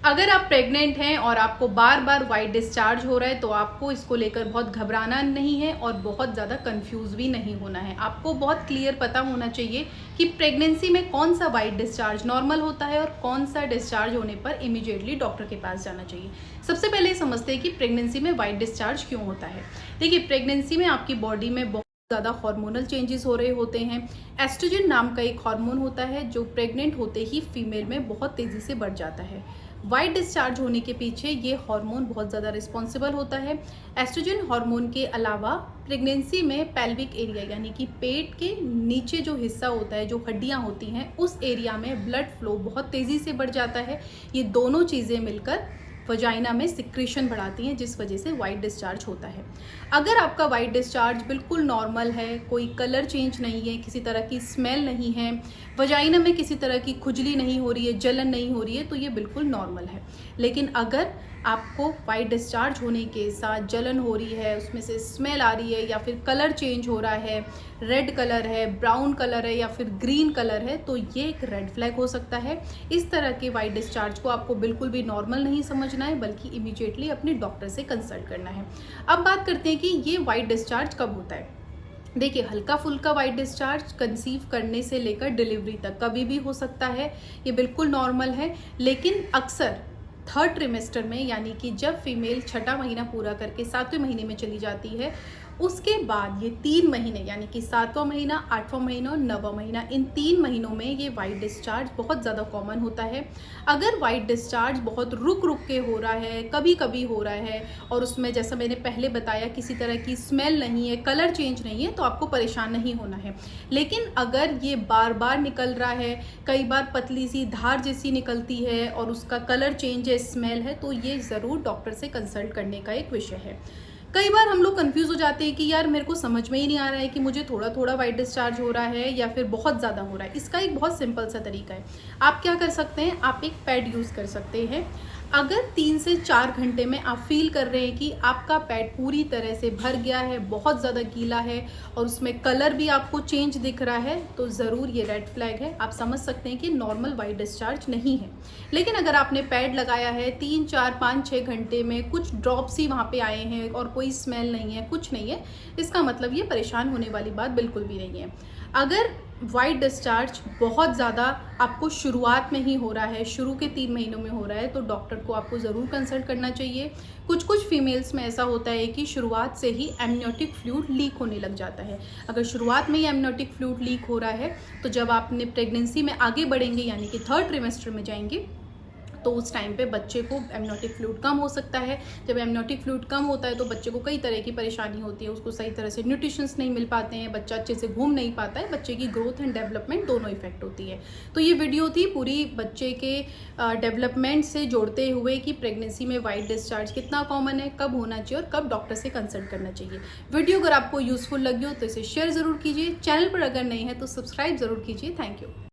अगर आप प्रेग्नेंट हैं और आपको बार बार वाइट डिस्चार्ज हो रहा है तो आपको इसको लेकर बहुत घबराना नहीं है और बहुत ज़्यादा कंफ्यूज भी नहीं होना है। आपको बहुत क्लियर पता होना चाहिए कि प्रेगनेंसी में कौन सा वाइट डिस्चार्ज नॉर्मल होता है और कौन सा डिस्चार्ज होने पर इमीडिएटली डॉक्टर के पास जाना चाहिए। सबसे पहले समझते हैं कि प्रेगनेंसी में वाइट डिस्चार्ज क्यों होता है। देखिए, प्रेगनेंसी में आपकी बॉडी में बहुत ज़्यादा हार्मोनल चेंजेस हो रहे होते हैं। एस्ट्रोजन नाम का एक हार्मोन होता है जो प्रेग्नेंट होते ही फीमेल में बहुत तेज़ी से बढ़ जाता है। वाइट डिस्चार्ज होने के पीछे ये हार्मोन बहुत ज़्यादा रिस्पॉन्सिबल होता है। एस्ट्रोजन हार्मोन के अलावा प्रेगनेंसी में पेल्विक एरिया यानी कि पेट के नीचे जो हिस्सा होता है, जो हड्डियां होती हैं, उस एरिया में ब्लड फ्लो बहुत तेज़ी से बढ़ जाता है। ये दोनों चीज़ें मिलकर वजाइना में सिक्रीशन बढ़ाती हैं, जिस वजह से वाइट डिस्चार्ज होता है। अगर आपका वाइट डिस्चार्ज बिल्कुल नॉर्मल है, कोई कलर चेंज नहीं है, किसी तरह की स्मेल नहीं है, वजाइना में किसी तरह की खुजली नहीं हो रही है, जलन नहीं हो रही है, तो ये बिल्कुल नॉर्मल है। लेकिन अगर आपको वाइट डिस्चार्ज होने के साथ जलन हो रही है, उसमें से स्मेल आ रही है, या फिर कलर चेंज हो रहा है, रेड कलर है, ब्राउन कलर है, या फिर ग्रीन कलर है, तो ये एक रेड फ्लैग हो सकता है। इस तरह के वाइट डिस्चार्ज को आपको बिल्कुल भी नॉर्मल नहीं समझना है, बल्कि इमीडिएटली अपने डॉक्टर से कंसल्ट करना है। अब बात करते हैं कि ये वाइट डिस्चार्ज कब होता है। देखिए, हल्का फुल्का वाइट डिस्चार्ज कंसीव करने से लेकर डिलीवरी तक कभी भी हो सकता है, ये बिल्कुल नॉर्मल है। लेकिन अक्सर थर्ड ट्रिमेस्टर में, यानी कि जब फीमेल छठा महीना पूरा करके 7वें महीने में चली जाती है, उसके बाद ये 3 महीने यानी कि 7वां महीना, 8वां महीना और 9वां महीना, इन 3 महीनों में ये वाइट डिस्चार्ज बहुत ज़्यादा कॉमन होता है। अगर वाइट डिस्चार्ज बहुत रुक रुक के हो रहा है, कभी कभी हो रहा है, और उसमें जैसा मैंने पहले बताया किसी तरह की स्मेल नहीं है, कलर चेंज नहीं है, तो आपको परेशान नहीं होना है। लेकिन अगर ये बार बार निकल रहा है, कई बार पतली सी धार जैसी निकलती है और उसका कलर चेंज है, स्मेल है, तो ये ज़रूर डॉक्टर से कंसल्ट करने का एक विषय है। कई बार हम लोग कंफ्यूज हो जाते हैं कि यार मेरे को समझ में ही नहीं आ रहा है कि मुझे थोड़ा थोड़ा वाइट डिस्चार्ज हो रहा है या फिर बहुत ज़्यादा हो रहा है। इसका एक बहुत सिंपल सा तरीका है। आप क्या कर सकते हैं, आप एक पैड यूज़ कर सकते हैं। अगर 3 से 4 घंटे में आप फील कर रहे हैं कि आपका पैड पूरी तरह से भर गया है, बहुत ज़्यादा गीला है और उसमें कलर भी आपको चेंज दिख रहा है, तो ज़रूर ये रेड फ्लैग है। आप समझ सकते हैं कि नॉर्मल वाइट डिस्चार्ज नहीं है। लेकिन अगर आपने पैड लगाया है 3, 4, 5, 6 घंटे में कुछ ड्रॉप्स ही वहाँ पे आए हैं और कोई स्मेल नहीं है, कुछ नहीं है, इसका मतलब ये परेशान होने वाली बात बिल्कुल भी नहीं है। अगर वाइट डिस्चार्ज बहुत ज़्यादा आपको शुरुआत में ही हो रहा है, शुरू के 3 महीनों में हो रहा है, तो डॉक्टर को आपको ज़रूर कंसल्ट करना चाहिए। कुछ कुछ फीमेल्स में ऐसा होता है कि शुरुआत से ही एमनियोटिक फ्लूइड लीक होने लग जाता है। अगर शुरुआत में ही एमनियोटिक फ्लूइड लीक हो रहा है, तो जब आप अपने प्रेगनेंसी में आगे बढ़ेंगे, यानी कि थर्ड ट्रिमेस्टर में जाएंगे, तो उस टाइम पे बच्चे को एमनियोटिक फ्लूइड कम हो सकता है। जब एमनियोटिक फ्लूइड कम होता है तो बच्चे को कई तरह की परेशानी होती है, उसको सही तरह से न्यूट्रिशंस नहीं मिल पाते हैं, बच्चा अच्छे से घूम नहीं पाता है, बच्चे की ग्रोथ एंड डेवलपमेंट दोनों इफेक्ट होती है। तो ये वीडियो थी पूरी बच्चे के डेवलपमेंट से जोड़ते हुए कि प्रेगनेंसी में वाइट डिस्चार्ज कितना कॉमन है, कब होना चाहिए और कब डॉक्टर से कंसल्ट करना चाहिए। वीडियो अगर आपको यूजफुल लगी हो तो इसे शेयर ज़रूर कीजिए। चैनल पर अगर नहीं है तो सब्सक्राइब ज़रूर कीजिए। Thank you.